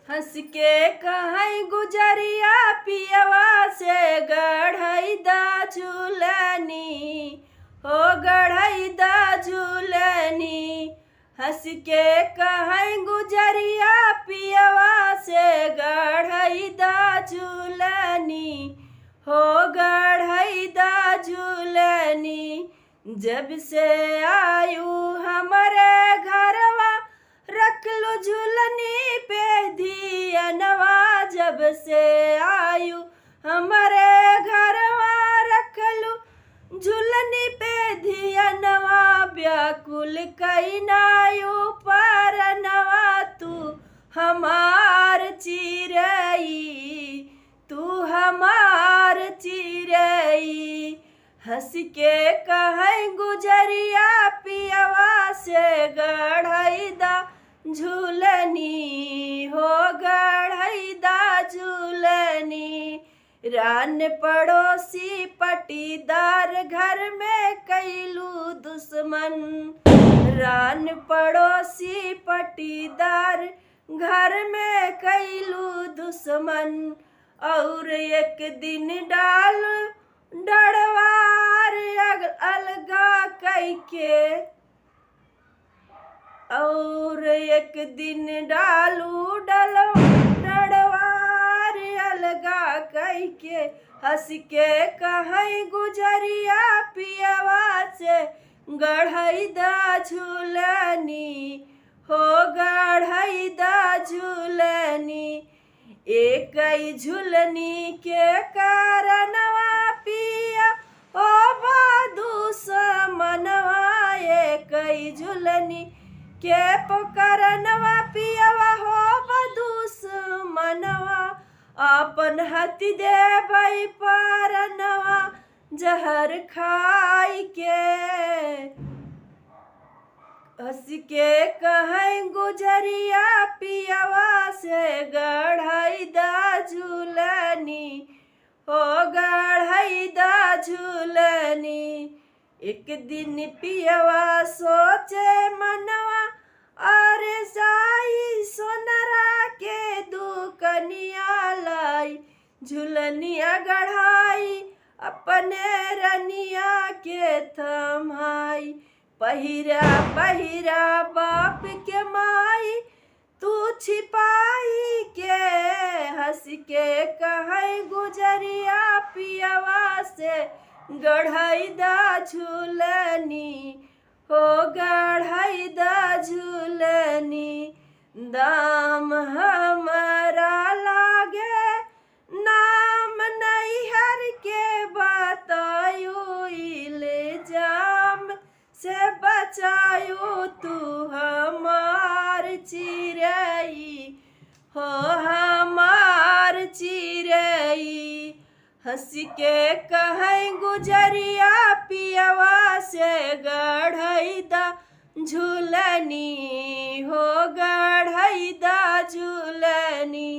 हंस के कहीं गुजरिया पियवा से गढ़ई दा झूलनी हो गढ़ई दा झूलनी। हंस के कहीं गुजरिया पियवा से गढ़ई दा झूलनी हो गढ़ई दा झूलनी। जब से आयु हमारे घरवा रखलू झूलनी पे धियनवा। जब से आयु हमारे घरवा रखलू झूलनी पे धियनवा। व्याकुल कैनायु परनवा तू हमार चिरई तू हमार चिरई। हंस के कहीं गुजरिया पियवा से गढ़ई दा झूलनी हो गढ़ई दा झूलनी। रान पड़ोसी पटीदार घर में कैलू दुश्मन। रान पड़ोसी पटीदार घर में कैलू दुश्मन। और एक दिन डाल डरवार अलगा कैके और एक दिन डालू डरवार अलगा कैके। हंस के कहीं गुजरिया पियवा से गढ़ई दा झूलनी हो गढ़ई दा झूलनी। एक झूलनी के कारणवा पिया ओ दुश्मनवा। एक झूलनी के पुकारनवा पियवा हो दुश्मनवा। अपन हथि देवई परनवा जहर खाई के। हंस के कहीं गुजरिया पियवा से गढ़ई दा झूलनी हो गढ़ई दा झूलनी। एक दिन पियवा सोचे मनवा अरे जाई सोनरा के दुकनिया लाई। झूलनिया गढ़ाई अपने रनिया के थमाई। पहिरा पहिरा बाप के माई तू छिपाई के। हंस के कहीं गुजरिया पियवा से गढ़ई दा झूलनी हो गढ़ई दा झूलनी। दाम हमारा लागे नाम नैहर के बतायो इल्जाम से बचायो तू हमार चिरई हो हमार चिरई। हंस के कहीं गुजरिया पियवा से गढ़ई दा झूलनी हो गढ़ई दा झूलनी।